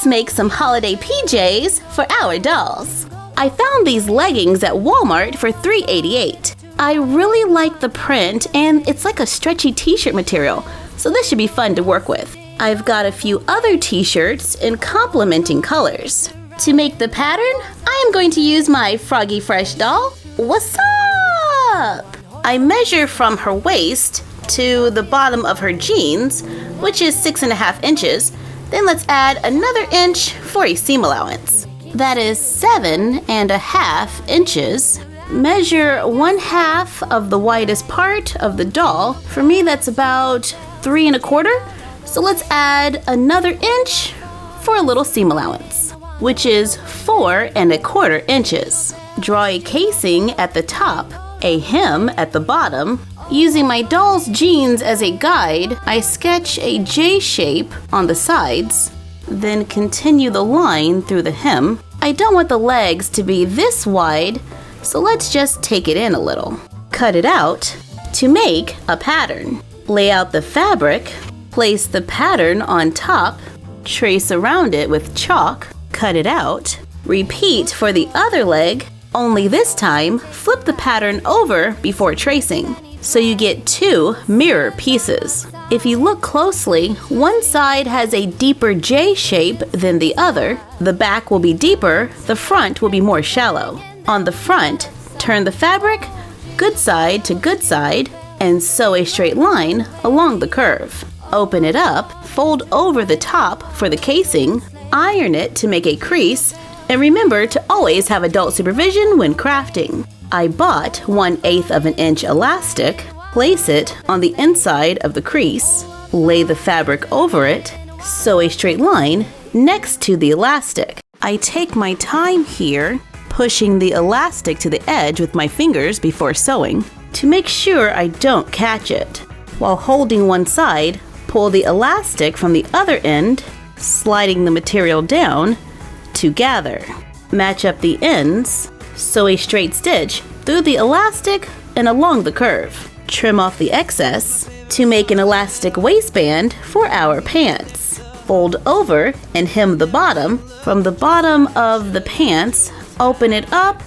let's make some holiday PJs for our dolls. I found these leggings at Walmart for $3.88. I really like the print and it's like a stretchy t-shirt material, so this should be fun to work with. I've got a few other t-shirts in complementing colors. To make the pattern, I am going to use my Froggy Fresh doll. What's up? I measure from her waist to the bottom of her jeans, which is 6.5 inches. Then let's add another inch for a seam allowance. That is 7.5 inches. Measure 1/2 of the widest part of the doll. For me, that's about 3.25. So let's add another inch for a little seam allowance, which is 4.25 inches. Draw a casing at the top, a hem at the bottom. Using my doll's jeans as a guide, I sketch a J shape on the sides, then continue the line through the hem. I don't want the legs to be this wide, so let's just take it in a little. Cut it out to make a pattern. Lay out the fabric, place the pattern on top, trace around it with chalk, cut it out. Repeat for the other leg, only this time flip the pattern over before tracing, so you get 2 mirror pieces. If you look closely, one side has a deeper J shape than the other. The back will be deeper, the front will be more shallow. On the front, turn the fabric good side to good side and sew a straight line along the curve. Open it up, fold over the top for the casing, iron it to make a crease, and remember to always have adult supervision when crafting. I bought 1/8 of an inch elastic, place it on the inside of the crease, lay the fabric over it, sew a straight line next to the elastic. I take my time here, pushing the elastic to the edge with my fingers before sewing to make sure I don't catch it. While holding one side, pull the elastic from the other end, sliding the material down to gather. Match up the ends, sew a straight stitch through the elastic and along the curve. Trim off the excess to make an elastic waistband for our pants. Fold over and hem the bottom. From the bottom of the pants, open it up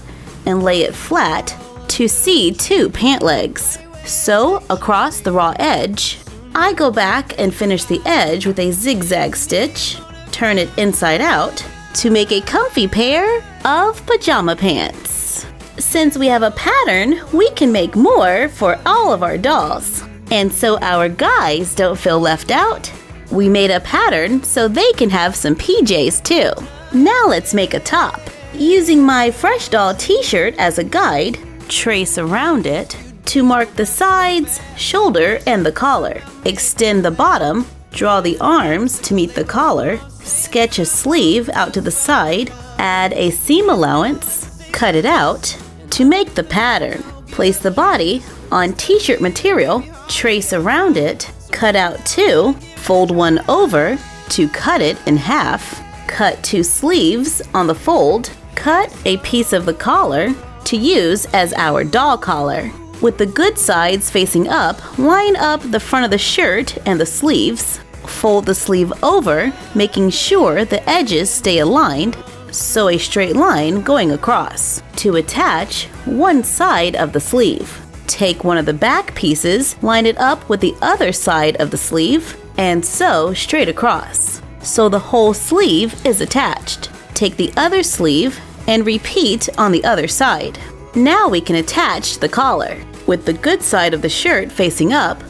and lay it flat to see 2 pant legs. Sew across the raw edge. I go back and finish the edge with a zigzag stitch. Turn it inside out to make a comfy pair of pajama pants. Since we have a pattern, we can make more for all of our dolls. And so our guys don't feel left out, we made a pattern so they can have some PJs too. Now let's make a top. Using my Fresh Doll t-shirt as a guide, trace around it to mark the sides, shoulder, and the collar. Extend the bottom, draw the arms to meet the collar, sketch a sleeve out to the side, add a seam allowance, cut it out. To make the pattern, place the body on t-shirt material, trace around it, cut out 2, fold one over to cut it in half, cut 2 sleeves on the fold, cut a piece of the collar to use as our doll collar. With the good sides facing up, line up the front of the shirt and the sleeves. Fold the sleeve over, making sure the edges stay aligned. Sew a straight line going across. To attach one side of the sleeve, take one of the back pieces, line it up with the other side of the sleeve, and sew straight across. So the whole sleeve is attached. Take the other sleeve and repeat on the other side. Now we can attach the collar. With the good side of the shirt facing up,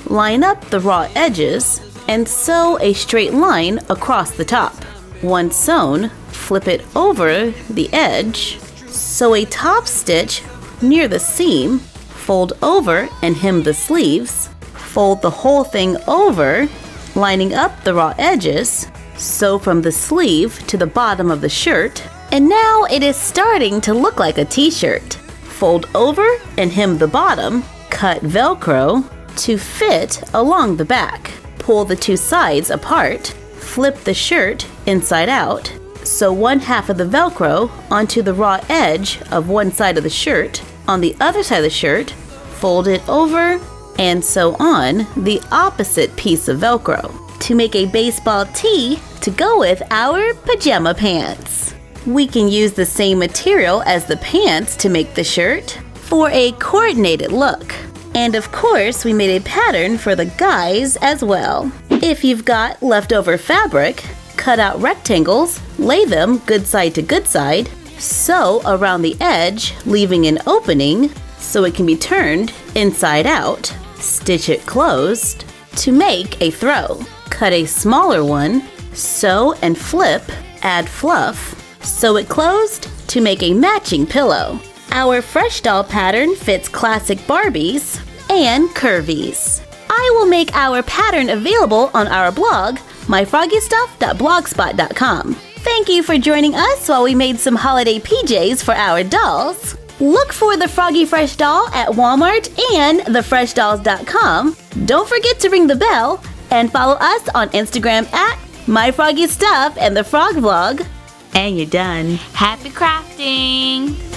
line up the raw edges and sew a straight line across the top. Once sewn, flip it over the edge, sew a top stitch near the seam, fold over and hem the sleeves, fold the whole thing over, lining up the raw edges, sew from the sleeve to the bottom of the shirt, and now it is starting to look like a t-shirt. Fold over and hem the bottom, cut Velcro to fit along the back. Pull the 2 sides apart, flip the shirt inside out, sew 1/2 of the Velcro onto the raw edge of one side of the shirt. On the other side of the shirt, fold it over and sew on the opposite piece of Velcro. To make a baseball tee to to go with our pajama pants. We can use the same material as the pants to make the shirt for a coordinated look. And of course, we made a pattern for the guys as well. If you've got leftover fabric, cut out rectangles, lay them good side to good side, sew around the edge, leaving an opening so it can be turned inside out, stitch it closed to make a throw. Cut a smaller one, sew and flip, add fluff, sew it closed to make a matching pillow. Our Fresh Doll pattern fits classic Barbies and curvies. I will make our pattern available on our blog, myfroggystuff.blogspot.com. Thank you for joining us while we made some holiday PJs for our dolls. Look for the Froggy Fresh Doll at Walmart and thefreshdolls.com. Don't forget to ring the bell and follow us on Instagram at myfroggystuff and the Frog Vlog. And you're done. Happy crafting!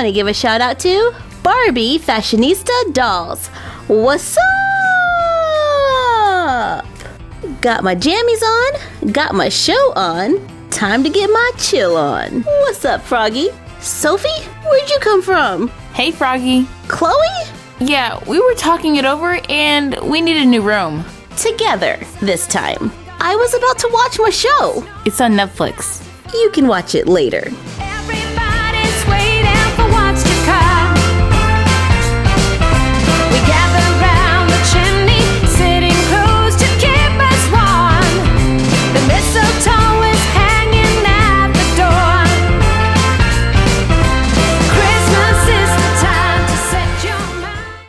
Want to give a shout out to Barbie Fashionista Dolls. What's up? Got my jammies on, got my show on, time to get my chill on. What's up, Froggy? Sophie, where'd you come from? Hey, Froggy. Chloe? Yeah, we were talking it over and we need a new room. Together this time. I was about to watch my show. It's on Netflix. You can watch it later.